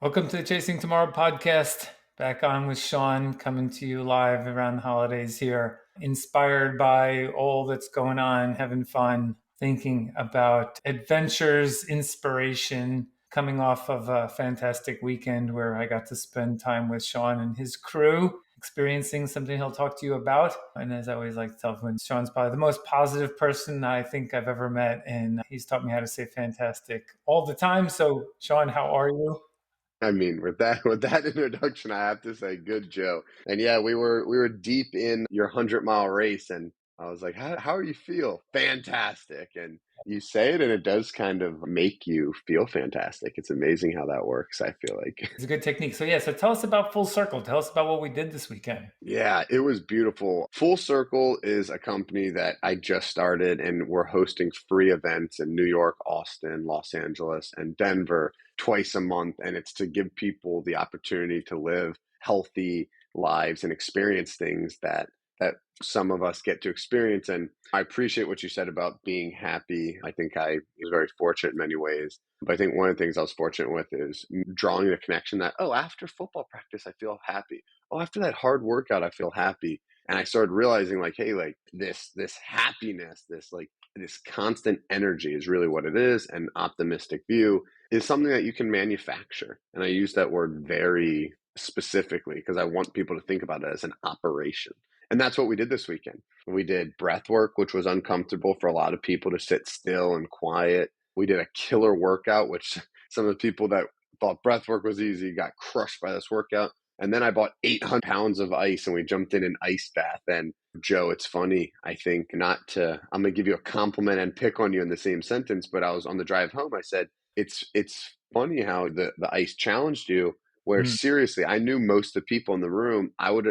Welcome to the Chasing Tomorrow podcast. Back on with Sean, coming to you live around the holidays here. Inspired by all that's going on, having fun, thinking about adventures, inspiration, coming off of a fantastic weekend where I got to spend time with Sean and his crew, experiencing something he'll talk to you about. And as I always like to tell everyone, Sean's probably the most positive person I think I've ever met. And he's taught me how to say fantastic all the time. So, Sean, how are you? I mean, with that introduction, I have to say, good Joe. And yeah, we were deep in your 100-mile race, and I was like, how are you feel? Fantastic. And you say it, and it does kind of make you feel fantastic. It's amazing how that works, I feel like. It's a good technique. So yeah, so tell us about Full Circle. Tell us about what we did this weekend. Yeah, it was beautiful. Full Circle is a company that I just started, and we're hosting free events in New York, Austin, Los Angeles, and Denver twice a month. And it's to give people the opportunity to live healthy lives and experience things that some of us get to experience. And I appreciate what you said about being happy. I think I was very fortunate in many ways. But I think one of the things I was fortunate with is drawing the connection that, oh, after football practice, I feel happy. Oh, after that hard workout, I feel happy. And I started realizing like, hey, like this happiness, this constant energy is really what it is. And optimistic view is something that you can manufacture. And I use that word very specifically because I want people to think about it as an operation. And that's what we did this weekend. We did breath work, which was uncomfortable for a lot of people to sit still and quiet. We did a killer workout, which some of the people that thought breath work was easy got crushed by this workout. And then I bought 800 pounds of ice and we jumped in an ice bath. And Joe, it's funny. I think I'm going to give you a compliment and pick on you in the same sentence, but I was on the drive home. I said, it's funny how the ice challenged you, where Mm. seriously, I knew most of the people in the room. I would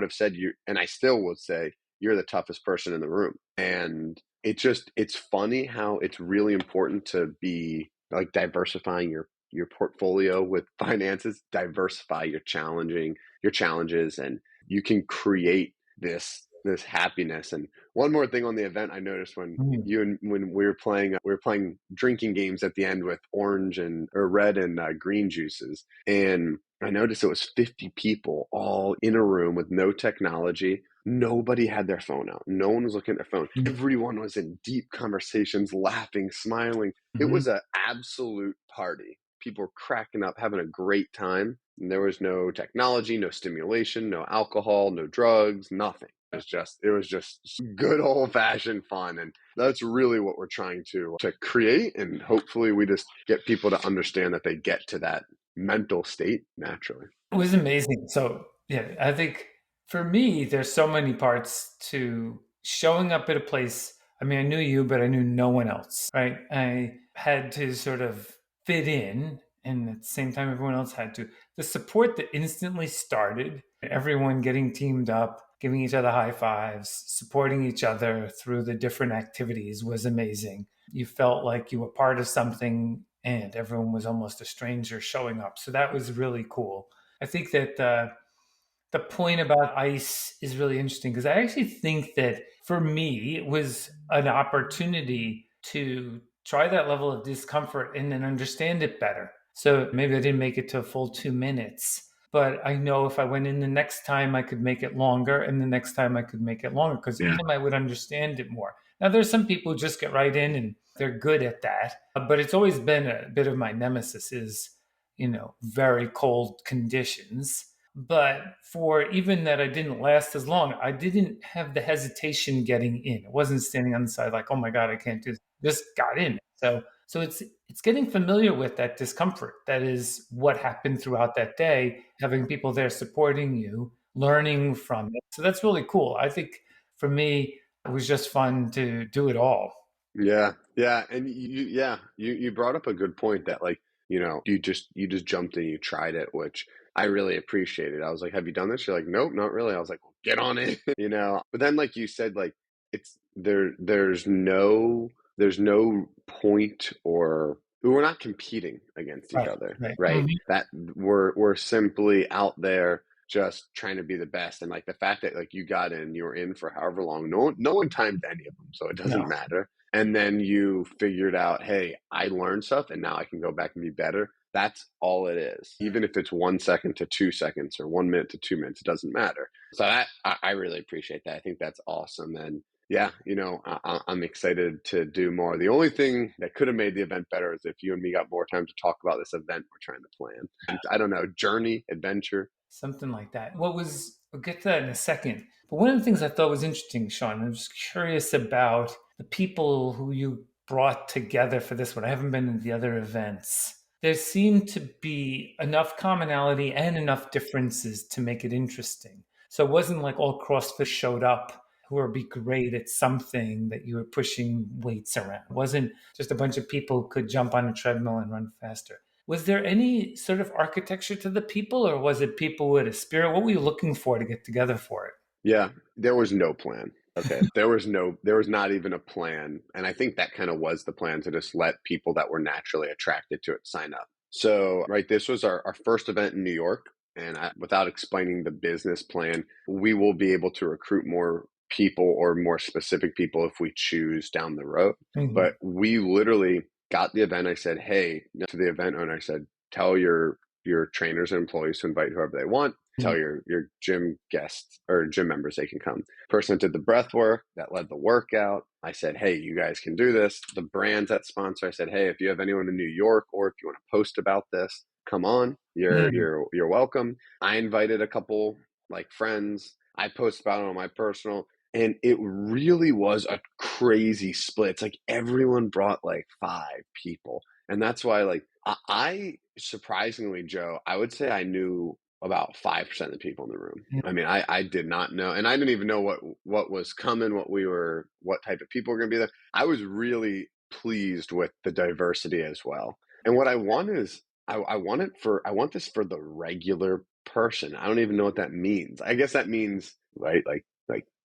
have said you, and I still would say you're the toughest person in the room. And it's funny how it's really important to be like diversifying your portfolio with finances, diversify your challenges, and you can create this happiness. And one more thing on the event, I noticed Mm. when we were playing drinking games at the end with orange and or red and green juices, and I noticed it was 50 people all in a room with no technology. Nobody had their phone out. No one was looking at their phone. Mm. Everyone was in deep conversations, laughing, smiling. It Mhm. was an absolute party. People were cracking up, having a great time. And there was no technology, no stimulation, no alcohol, no drugs, nothing. It was just good old fashioned fun. And that's really what we're trying to create. And hopefully we just get people to understand that they get to that mental state naturally. It was amazing. So yeah, I think for me, there's so many parts to showing up at a place. I mean, I knew you, but I knew no one else, right? I had to sort of fit in, and at the same time, everyone else had to. The support that instantly started, everyone getting teamed up, giving each other high fives, supporting each other through the different activities was amazing. You felt like you were part of something, and everyone was almost a stranger showing up. So that was really cool. I think that the point about ice is really interesting because I actually think that for me, it was an opportunity to try that level of discomfort and then understand it better. So maybe I didn't make it to a full 2 minutes, but I know if I went in the next time, I could make it longer, and the next time I could make it longer because each Yeah. time I would understand it more. Now, there's some people who just get right in and they're good at that, but it's always been a bit of my nemesis is, very cold conditions. But for even that, I didn't last as long. I didn't have the hesitation getting in. I wasn't standing on the side like, oh my God, I can't do this. Just got in. So it's getting familiar with that discomfort. That is what happened throughout that day, having people there supporting you, learning from it. So that's really cool. I think for me, it was just fun to do it all. Yeah, yeah, and you brought up a good point that like you just jumped in, you tried it, which I really appreciated. I was like, "Have you done this?" You're like, "Nope, not really." I was like, well, "Get on it," you know. But then, like you said, like it's there. There's no point or we're not competing against each Right, other, right. right? Mhm. That we're simply out there just trying to be the best. And like the fact that like you got in, you were in for however long. No one timed any of them, so it No. doesn't matter. And then you figured out, hey, I learned stuff and now I can go back and be better. That's all it is. Even if it's 1 second to 2 seconds or 1 minute to 2 minutes, it doesn't matter. So I really appreciate that. I think that's awesome. And yeah, I'm excited to do more. The only thing that could have made the event better is if you and me got more time to talk about this event we're trying to plan. And I don't know, journey, adventure. Something like that. We'll get to that in a second. But one of the things I thought was interesting, Sean, I'm just curious about the people who you brought together for this one. I haven't been to the other events. There seemed to be enough commonality and enough differences to make it interesting. So it wasn't like all CrossFit showed up who would be great at something that you were pushing weights around. It wasn't just a bunch of people who could jump on a treadmill and run faster. Was there any sort of architecture to the people, or was it people with a spirit? What were you looking for to get together for it? Yeah, there was no plan. Okay. There was not even a plan. And I think that kind of was the plan, to just let people that were naturally attracted to it sign up. So, right, this was our first event in New York. And without explaining the business plan, we will be able to recruit more people or more specific people if we choose down the road. Mhm. But we literally got the event. I said, hey, to the event owner, I said, tell your trainers and employees to invite whoever they want. Tell your gym guests or gym members they can come. Person that did the breath work, that led the workout. I said, hey, you guys can do this. The brands that sponsor, I said, hey, if you have anyone in New York or if you want to post about this, come on. Mm. You're welcome. I invited a couple like friends. I posted about it on my personal, and it really was a crazy split. It's like everyone brought like 5 people. And that's why, like, I surprisingly, Joe, I would say I knew about 5% of the people in the room. I mean, I did not know, and I didn't even know what was coming, what type of people were going to be there. I was really pleased with the diversity as well. And what I want is, I want this for the regular person. I don't even know what that means. I guess that means, right, like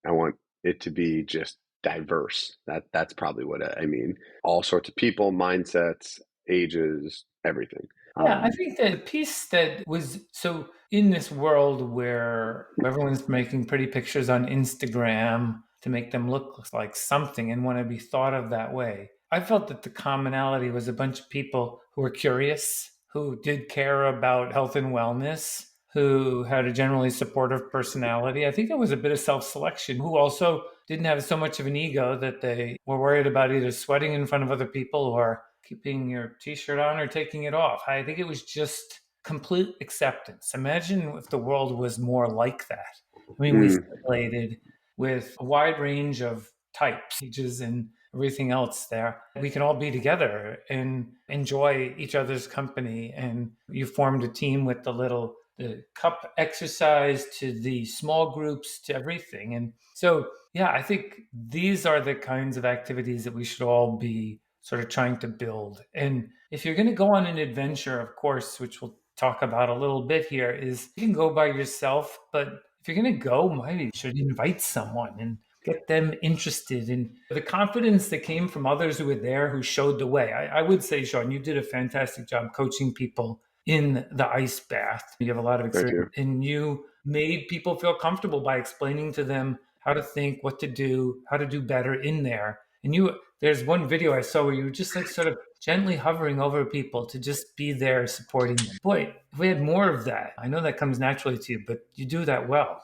I want it to be just diverse. That's probably what I mean. All sorts of people, mindsets, ages, everything. Yeah, I think the piece that was so in this world where everyone's making pretty pictures on Instagram to make them look like something and want to be thought of that way. I felt that the commonality was a bunch of people who were curious, who did care about health and wellness, who had a generally supportive personality. I think it was a bit of self selection, who also didn't have so much of an ego that they were worried about either sweating in front of other people or keeping your t-shirt on or taking it off. I think it was just complete acceptance. Imagine if the world was more like that. I mean, we Mm, circulated with a wide range of types, ages, and everything else there. We can all be together and enjoy each other's company. And you formed a team with the cup exercise to the small groups to everything. And so, yeah, I think these are the kinds of activities that we should all be sort of trying to build. And if you're going to go on an adventure, of course, which we'll talk about a little bit here, is you can go by yourself, but if you're going to go, maybe you should invite someone and get them interested in the confidence that came from others who were there who showed the way. I would say, Sean, you did a fantastic job coaching people in the ice bath. You have a lot of thank experience you. and you made people feel comfortable by explaining to them how to think, what to do, how to do better in there. And there's one video I saw where you were just like sort of gently hovering over people to just be there supporting them. Boy, if we had more of that, I know that comes naturally to you, but you do that well.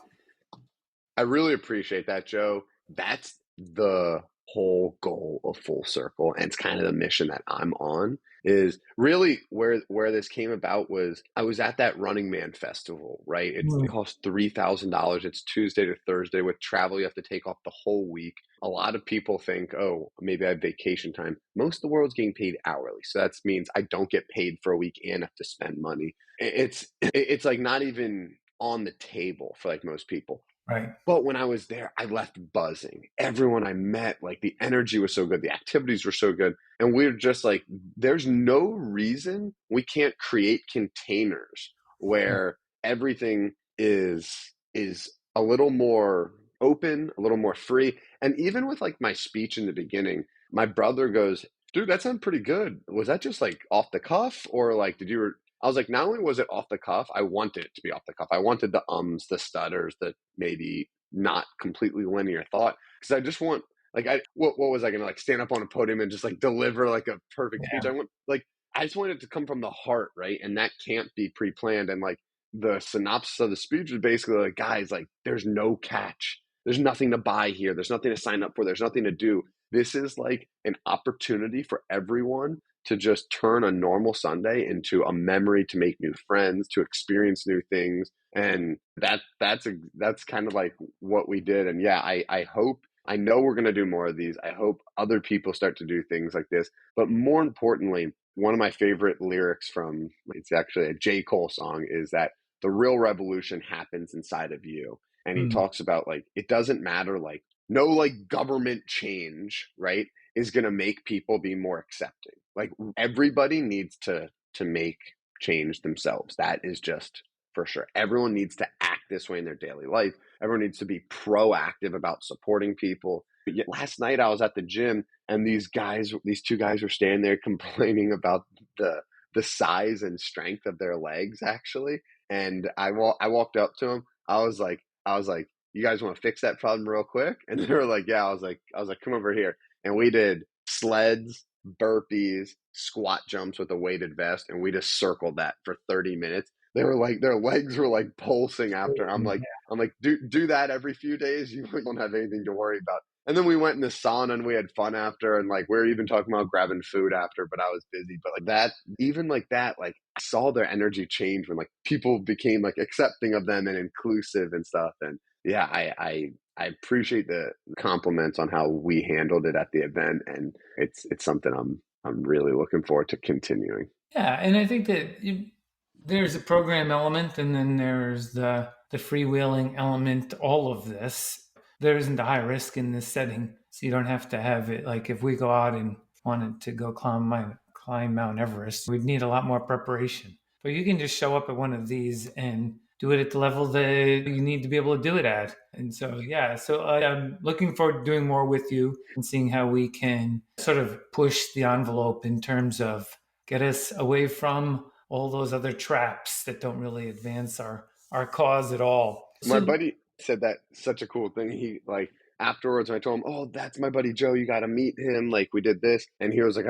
I really appreciate that, Joe. That's the whole goal of Full Circle, and it's kind of the mission that I'm on. Is really where this came about was I was at that Running Man festival, right? It Mm, costs $3,000. It's Tuesday to Thursday. With travel, you have to take off the whole week. A lot of people think, oh, maybe I have vacation time. Most of the world's getting paid hourly, so that means I don't get paid for a week and have to spend money. It's like not even on the table for like most people. right. But when I was there, I left buzzing. Everyone I met, like the energy was so good, the activities were so good. And we are just like, there's no reason we can't create containers where everything is a little more open, a little more free. And even with like my speech in the beginning, my brother goes, dude, that sounded pretty good. Was that just like off the cuff? Or like I was like, not only was it off the cuff, I wanted it to be off the cuff. I wanted the the stutters, the maybe not completely linear thought. Because I just want, like, what was I going to like stand up on a podium and just like deliver like a perfect speech? Yeah. I want, like, I just want it to come from the heart, right? And that can't be pre-planned. And like the synopsis of the speech is basically like, guys, like there's no catch. There's nothing to buy here. There's nothing to sign up for. There's nothing to do. This is like an opportunity for everyone to just turn a normal Sunday into a memory, to make new friends, to experience new things. And that's kind of like what we did. And yeah, I hope, I know we're going to do more of these. I hope other people start to do things like this. But more importantly, one of my favorite lyrics from, it's actually a J. Cole song, is that the real revolution happens inside of you. And he Mm, talks about like, it doesn't matter, like, no like government change, right, is going to make people be more accepting. Like everybody needs to make change themselves. That is just for sure. Everyone needs to act this way in their daily life. Everyone needs to be proactive about supporting people. But yet last night I was at the gym and these two guys were standing there complaining about the size and strength of their legs actually. And I walked up to them. I was like, you guys want to fix that problem real quick? And they were like, yeah. I was like, come over here. And we did sleds, burpees, squat jumps with a weighted vest, and we just circled that for 30 minutes. They were like, their legs were like pulsing after. I'm like, do that every few days. You don't have anything to worry about. And then we went in the sauna and we had fun after, and like we were even talking about grabbing food after, but I was busy. But like that, even like that, like I saw their energy change when like people became like accepting of them and inclusive and stuff. And yeah, I appreciate the compliments on how we handled it at the event, and it's something I'm really looking forward to continuing. yeah, and I think that there's a program element, and then there's the freewheeling element. All of this, there isn't a high risk in this setting, so you don't have to have it. Like if we go out and wanted to go climb Mount Everest, we'd need a lot more preparation. But you can just show up at one of these and do it at the level that you need to be able to do it at. And so, yeah, so I'm looking forward to doing more with you and seeing how we can sort of push the envelope in terms of get us away from all those other traps that don't really advance our cause at all. My So, buddy said that such a cool thing. He like afterwards, I told him, "Oh, that's my buddy Joe. You got to meet him. Like we did this." And he was like,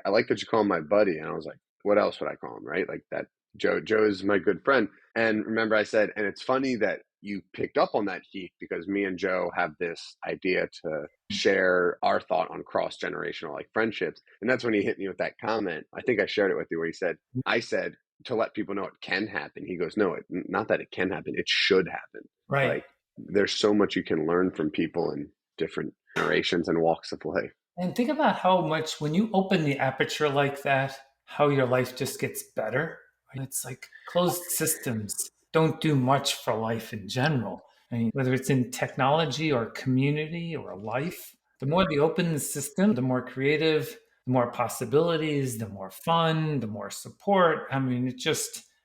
"I like that you call him my buddy." And I was like, "What else would I call him? Right? Like that Joe is my good friend." And remember, I said, and it's funny that you picked up on that, Heath, because me and Joe have this idea to share our thought on cross generational like friendships. And that's when he hit me with that comment. I think I shared it with you where he said, "I said, to let people know it can happen." He goes, "No, not that it can happen. It should happen." right. Like there's so much you can learn from people in different generations and walks of life. And think about how much, when you open the aperture like that, how your life just gets better. Right? It's like closed systems don't do much for life in general. I mean, whether it's in technology or community or life, the more the open the system, the more creative, the more possibilities, the more fun, the more support. I mean,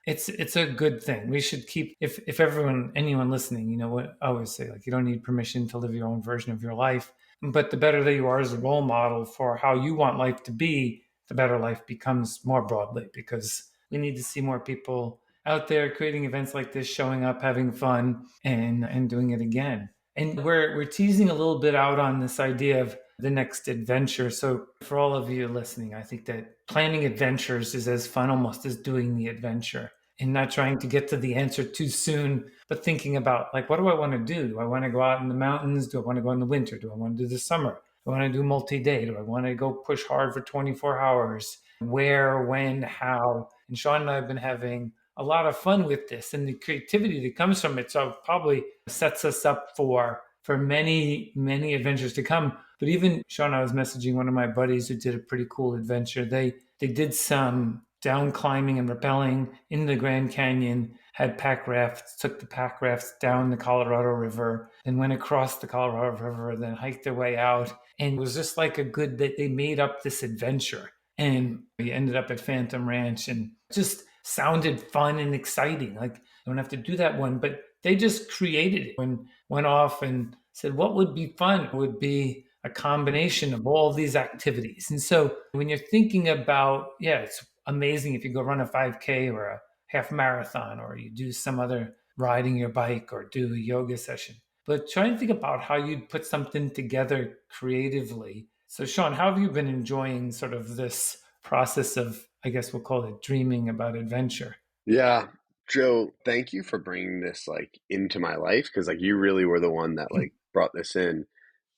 it's a good thing. We should keep, if anyone listening, you know what I always say, like you don't need permission to live your own version of your life, but the better that you are as a role model for how you want life to be, the better life becomes more broadly, because we need to see more people out there creating events like this, showing up, having fun, and doing it again. And we're teasing a little bit out on this idea of the next adventure. So for all of you listening, I think that planning adventures is as fun almost as doing the adventure, and not trying to get to the answer too soon, but thinking about like, what do I want to do? Do I want to go out in the mountains? Do I want to go in the winter? Do I want to do the summer? Do I want to do multi-day? Do I want to go push hard for 24 hours? Where, when, how? And Sean and I have been having a lot of fun with this, and the creativity that comes from it. So probably sets us up for many, many adventures to come. But even Sean, I was messaging one of my buddies who did a pretty cool adventure. They did some down climbing and rappelling in the Grand Canyon, had pack rafts, took the pack rafts down the Colorado River, and went across the Colorado River, then hiked their way out. And it was just like a good, that they made up this adventure. And we ended up at Phantom Ranch, and just sounded fun and exciting. Like, I don't have to do that one, but they just created it and went off and said, what would be fun would be a combination of all these activities. And so when you're thinking about, yeah, it's amazing if you go run a 5K or a half marathon, or you do some other riding your bike or do a yoga session. But try and think about how you'd put something together creatively. So, Sean, how have you been enjoying sort of this process of, I guess we'll call it dreaming about adventure. Yeah. Joe, thank you for bringing this like into my life because like you really were the one that like brought this in.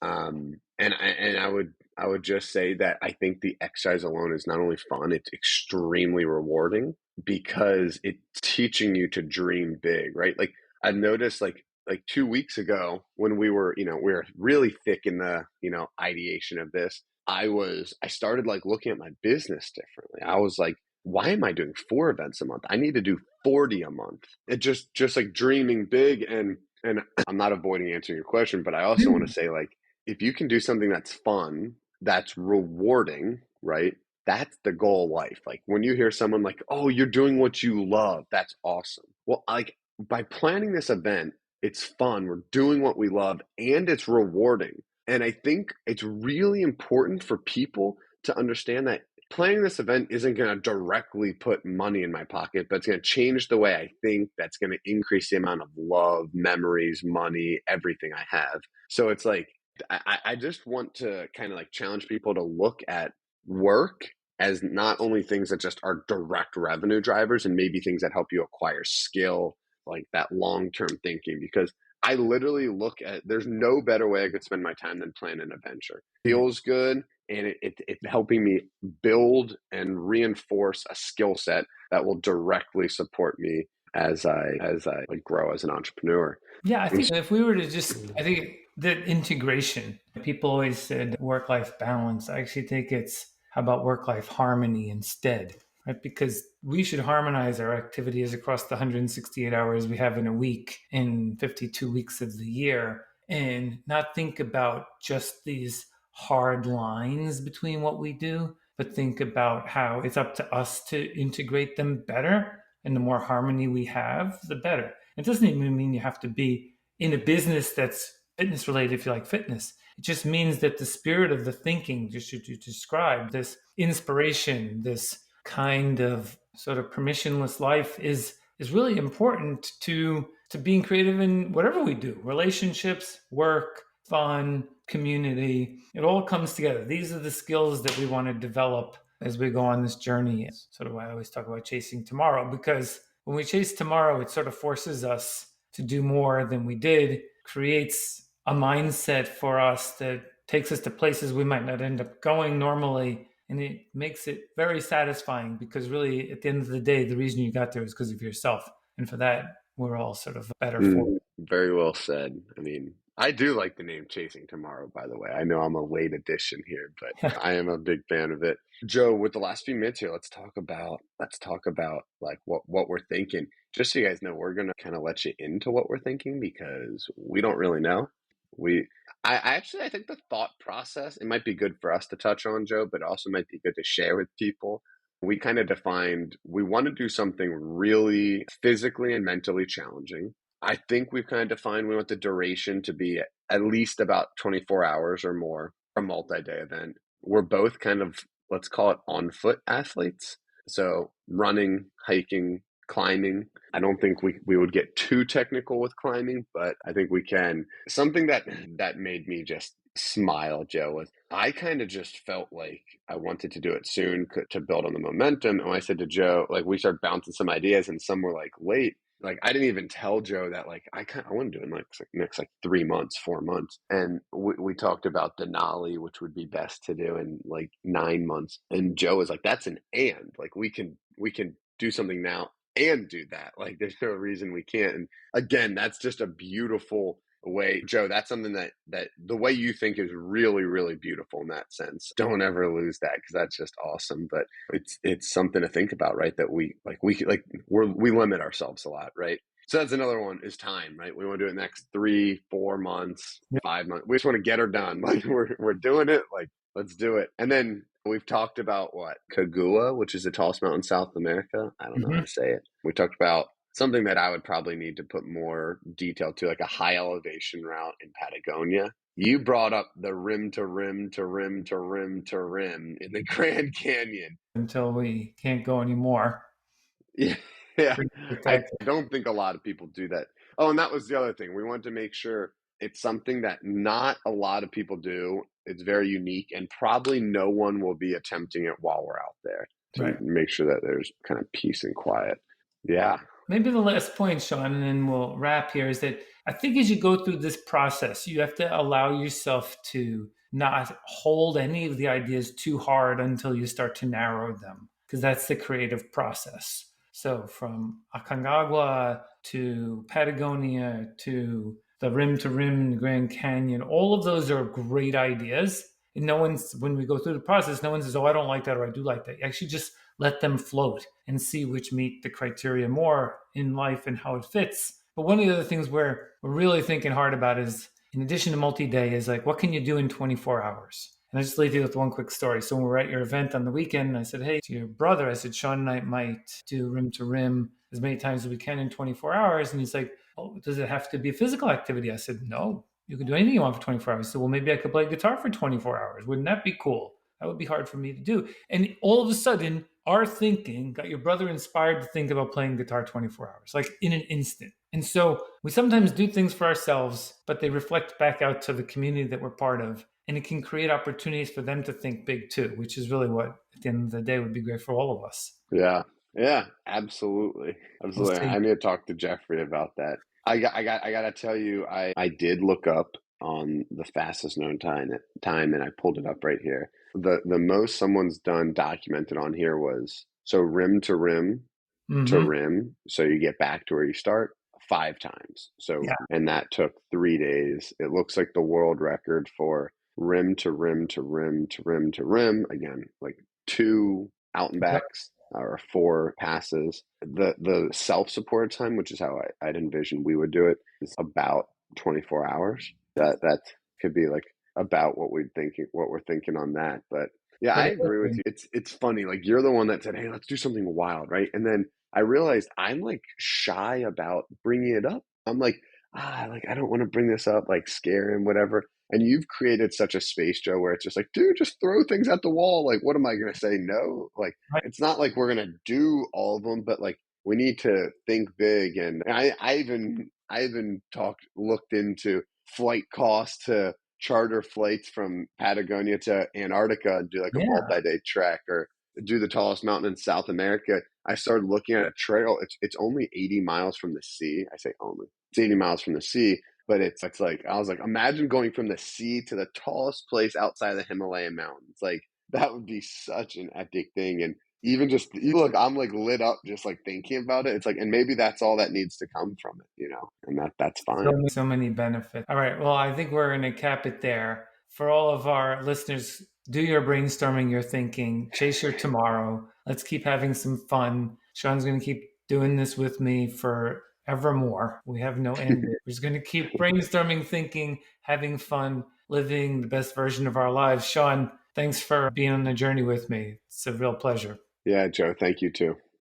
And I would just say that I think the exercise alone is not only fun, it's extremely rewarding because it's teaching you to dream big, right? Like I've noticed like 2 weeks ago when we were really thick in the, ideation of this, I started like looking at my business differently. I was like, why am I doing 4 events a month? I need to do 40 a month. It just like dreaming big and I'm not avoiding answering your question, but I also want to say like if you can do something that's fun, that's rewarding, right? That's the goal of life. Like when you hear someone like, "Oh, you're doing what you love." That's awesome. Well, like by planning this event, it's fun. We're doing what we love and it's rewarding. And I think it's really important for people to understand that planning this event isn't going to directly put money in my pocket, but it's going to change the way I think. That's going to increase the amount of love, memories, money, everything I have. So it's like, I just want to kind of like challenge people to look at work as not only things that just are direct revenue drivers and maybe things that help you acquire skill, like that long term thinking. Because I literally look at there's no better way I could spend my time than plan an adventure. Feels good and it's helping me build and reinforce a skill set that will directly support me as I like grow as an entrepreneur. Yeah, I think if we were to just, I think the integration, people always said work life balance. I actually think it's how about work life harmony instead, right? Because we should harmonize our activities across the 168 hours we have in a week in 52 weeks of the year and not think about just these hard lines between what we do, but think about how it's up to us to integrate them better. And the more harmony we have, the better. It doesn't even mean you have to be in a business that's fitness related if you like fitness. It just means that the spirit of the thinking, just you described, this inspiration, this kind of sort of permissionless life is really important to being creative in whatever we do. Relationships, work, fun, community. It all comes together. These are the skills that we want to develop as we go on this journey. It's sort of why I always talk about chasing tomorrow, because when we chase tomorrow, it sort of forces us to do more than we did, creates a mindset for us that takes us to places we might not end up going normally. And it makes it very satisfying because really, at the end of the day, the reason you got there is because of yourself. And for that, we're all sort of better for it. Very well said. I mean, I do like the name Chasing Tomorrow, by the way. I know I'm a late addition here, but I am a big fan of it. Joe, with the last few minutes here, let's talk about like what we're thinking. Just so you guys know, we're gonna kind of let you into what we're thinking because we don't really know. We I think the thought process, it might be good for us to touch on, Joe, but it also might be good to share with people. We kind of defined we want to do something really physically and mentally challenging. I think we've kind of defined we want the duration to be at least about 24 hours or more, a multi-day event. We're both kind of, let's call it on foot athletes. So running, hiking, climbing. I don't think we would get too technical with climbing, but I think we can. Something that made me just smile, Joe, was I kind of just felt like I wanted to do it soon to build on the momentum. And when I said to Joe, like we started bouncing some ideas and some were like late, like I didn't even tell Joe that like I want to do it in like next like 3 months, 4 months, and we talked about Denali, which would be best to do in like 9 months. And Joe was like, "That's an and like we can do something now and do that. Like there's no reason we can't." And again, that's just a beautiful way, Joe. That's something that the way you think is really really beautiful in that sense. Don't ever lose that because that's just awesome. But it's something to think about, right? That we limit ourselves a lot, right? So that's another one is time, right? We want to do it next 3 4 months, 5 months. We just want to get her done. Like we're doing it. Like let's do it. And then we've talked about what Kagua, which is the tallest mountain in South America. I don't know how Mhm. to say it. We talked about something that I would probably need to put more detail to, like a high elevation route in Patagonia. You brought up the rim to rim to rim to rim to rim in the Grand Canyon. Until we can't go anymore. Yeah, yeah. Pretty I spectacular. don't think a lot of people do that. Oh, and that was the other thing. We wanted to make sure, It's something that not a lot of people do. It's very unique, and probably no one will be attempting it while we're out there to Right. make sure that there's kind of peace and quiet. Yeah. Maybe the last point, Sean, and then we'll wrap here, is that I think as you go through this process, you have to allow yourself to not hold any of the ideas too hard until you start to narrow them, because that's the creative process. So from Aconcagua to Patagonia to rim in the Grand Canyon, all of those are great ideas. And no one's, when we go through the process, no one says, oh, I don't like that or I do like that. You actually just let them float and see which meet the criteria more in life and how it fits. But one of the other things we're really thinking hard about is, in addition to multi-day, is like, what can you do in 24 hours? And I just leave you with one quick story. So when we were at your event on the weekend, I said, hey, to your brother, I said, Sean and I might do rim to rim as many times as we can in 24 hours. And he's like, oh, does it have to be a physical activity? I said, no, you can do anything you want for 24 hours. So, well, maybe I could play guitar for 24 hours. Wouldn't that be cool? That would be hard for me to do. And all of a sudden, our thinking got your brother inspired to think about playing guitar 24 hours, like in an instant. And so we sometimes do things for ourselves, but they reflect back out to the community that we're part of. And it can create opportunities for them to think big too, which is really what, at the end of the day, would be great for all of us. Yeah. Yeah. Absolutely. We'll Absolutely. see. I need to talk to Jeffrey about that. I got to tell you, I did look up on the fastest known time, and I pulled it up right here. The most someone's done documented on here was so rim to Mm-hmm. rim. So you get back to where you start 5 times. So, Yeah. and that took 3 days. It looks like the world record for rim to rim to rim to rim to rim. Again, like 2 out and Yep. backs or 4 passes. The self support time, which is how I'd envision we would do it, is about 24 hours. That could be like about what we're thinking on that. But yeah, I Very agree with good. you. It's funny. Like you're the one that said, "Hey, let's do something wild," right? And then I realized I'm like shy about bringing it up. I'm like, like I don't want to bring this up, like scare him, whatever. And you've created such a space, Joe, where it's just like, dude, just throw things at the wall. Like, what am I going to say? No. Like, Right. it's not like we're going to do all of them, but like we need to think big. And I even looked into flight costs to charter flights from Patagonia to Antarctica and do like a Yeah. multi-day trek, or do the tallest mountain in South America. I started looking at a trail. It's only 80 miles from the sea. I say only. It's 80 miles from the sea, but it's like I was like, imagine going from the sea to the tallest place outside of the Himalayan mountains. Like that would be such an epic thing. And even just look, I'm like lit up just like thinking about it. It's like, and maybe that's all that needs to come from it. And that's fine. So many benefits. All right. Well, I think we're going to cap it there. For all of our listeners, do your brainstorming, your thinking, chase your tomorrow. Let's keep having some fun. Sean's going to keep doing this with me for evermore. We have no end. We're just going to keep brainstorming, thinking, having fun, living the best version of our lives. Sean, thanks for being on the journey with me. It's a real pleasure. Yeah, Joe, thank you too.